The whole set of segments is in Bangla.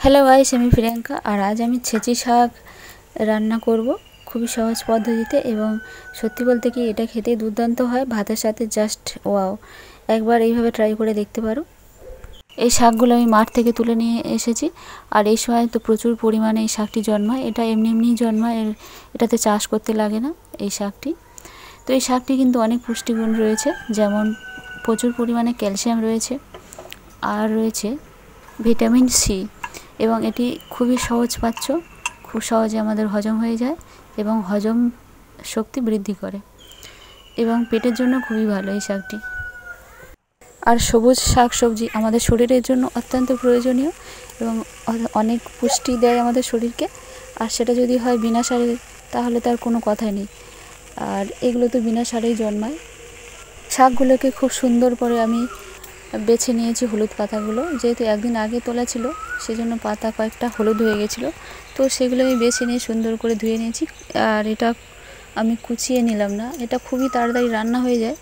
হ্যালো গাইস, আমি প্রিয়াঙ্কা। আর আজ আমি ছেঁচি শাক রান্না করব খুবই সহজ পদ্ধতিতে, এবং সত্যি বলতে কি এটা খেতে দুর্দান্ত হয় ভাতের সাথে। জাস্ট ওয়াও, একবার এইভাবে ট্রাই করে দেখতে পারো। এই শাকগুলো আমি মাঠ থেকে তুলে নিয়ে এসেছি, আর এই সময় তো প্রচুর পরিমাণে এই শাকটি জন্মায়। এটা এমনি এমনিই জন্মায়, এটাতে চাষ করতে লাগে না এই শাকটি। তো এই শাকটি কিন্তু অনেক পুষ্টিগুণ রয়েছে, যেমন প্রচুর পরিমাণে ক্যালসিয়াম রয়েছে, আর রয়েছে ভিটামিন সি, এবং এটি খুবই সহজ পাচ্য, খুব সহজে আমাদের হজম হয়ে যায় এবং হজম শক্তি বৃদ্ধি করে, এবং পেটের জন্য খুবই ভালো এই শাকটি। আর সবুজ শাক সবজি আমাদের শরীরের জন্য অত্যন্ত প্রয়োজনীয় এবং অনেক পুষ্টি দেয় আমাদের শরীরকে। আর সেটা যদি হয় বিনা সারে, তাহলে তার কোনো কথাই নেই। আর এগুলো তো বিনা সারেই জন্মায়। শাকগুলোকে খুব সুন্দর করে আমি বেছে নিয়েছি হলুদ পাতাগুলো, যেহেতু একদিন আগে তোলা ছিল সেজন্য পাতা কয়েকটা হলুদ হয়ে গেছিলো। তো সেগুলো আমি বেছে নিয়ে সুন্দর করে ধুয়ে নিয়েছি। আর এটা আমি কুচিয়ে নিলাম না, এটা খুবই তাড়াতাড়ি রান্না হয়ে যায়।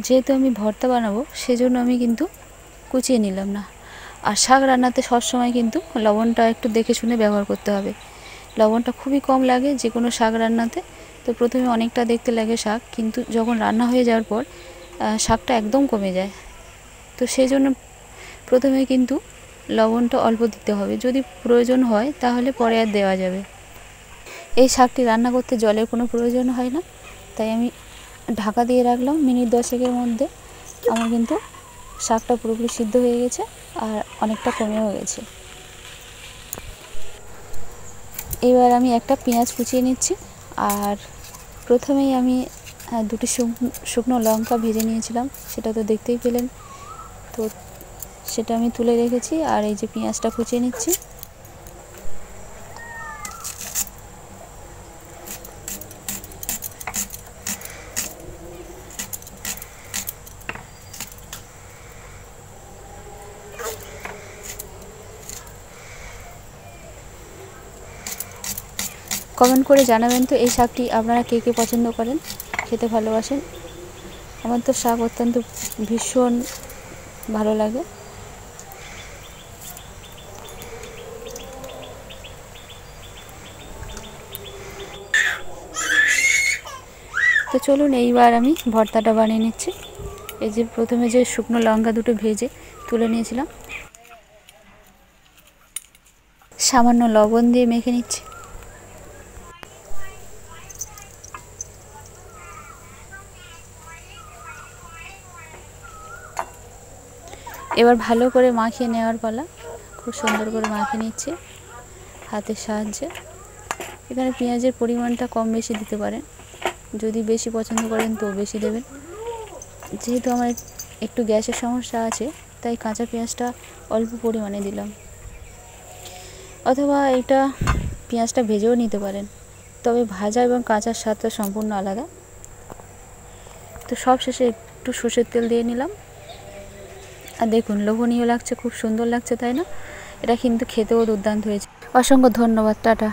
যেহেতু আমি ভর্তা বানাবো সেজন্য আমি কিন্তু কুচিয়ে নিলাম না। আর শাক রান্নাতে সবসময় কিন্তু লবণটা একটু দেখে শুনে ব্যবহার করতে হবে। লবণটা খুবই কম লাগে যে কোনো শাক রান্নাতে। তো প্রথমে অনেকটা দেখতে লাগে শাক, কিন্তু যখন রান্না হয়ে যাওয়ার পর শাকটা একদম কমে যায়। তো সেই জন্য প্রথমে কিন্তু লবণটা অল্প দিতে হবে, যদি প্রয়োজন হয় তাহলে পরে আর দেওয়া যাবে। এই শাকটি রান্না করতে জলের কোনো প্রয়োজন হয় না, তাই আমি ঢাকা দিয়ে রাখলাম মিনিট 10-এর মধ্যে। আমার কিন্তু শাকটা পুরোপুরি সিদ্ধ হয়ে গেছে আর অনেকটা কমেও গেছে। এবার আমি একটা পেঁয়াজ কুচিয়ে নিচ্ছি। আর প্রথমেই আমি দুটি শুকনো লঙ্কা ভেজে নিয়েছিলাম, সেটা তো দেখতেই পেলেন। তো সেটা আমি তুলে রেখেছি। আর এই যে পেঁয়াজটা কুচিয়ে নিচ্ছি। কমেন্ট করে জানাবেন তো এই শাকটি আপনারা কে কে পছন্দ করেন, খেতে ভালোবাসেন। আমার তো শাক অত্যন্ত ভীষণ ভালো লাগে। তো চলুন এইবার আমি ভর্তাটা বানিয়ে নিচ্ছি। এই যে প্রথমে যে শুকনো লঙ্কা দুটো ভেজে তুলে নিয়েছিলাম, সামান্য লবণ দিয়ে মেখে নিচ্ছি। এবার ভালো করে মাখিয়ে নেওয়ার পালা। খুব সুন্দর করে মাখিয়ে নিচ্ছি হাতের সাহায্যে। এখানে পেঁয়াজের পরিমাণটা কম বেশি দিতে পারেন, যদি বেশি পছন্দ করেন তো বেশি দেবেন। যেহেতু আমার একটু গ্যাসের সমস্যা আছে, তাই কাঁচা পেঁয়াজটা অল্প পরিমাণে দিলাম, অথবা এটা পেঁয়াজটা ভেজেও নিতে পারেন, তবে ভাজা এবং কাঁচার স্বাদটা সম্পূর্ণ আলাদা। তো সব শেষে একটু সর্ষের তেল দিয়ে নিলাম। আর দেখুন, লোভনীয় লাগছে, খুব সুন্দর লাগছে, তাই না? এটা কিন্তু খেতেও দুর্দান্ত হয়েছে। অসংখ্য ধন্যবাদ, টাটা।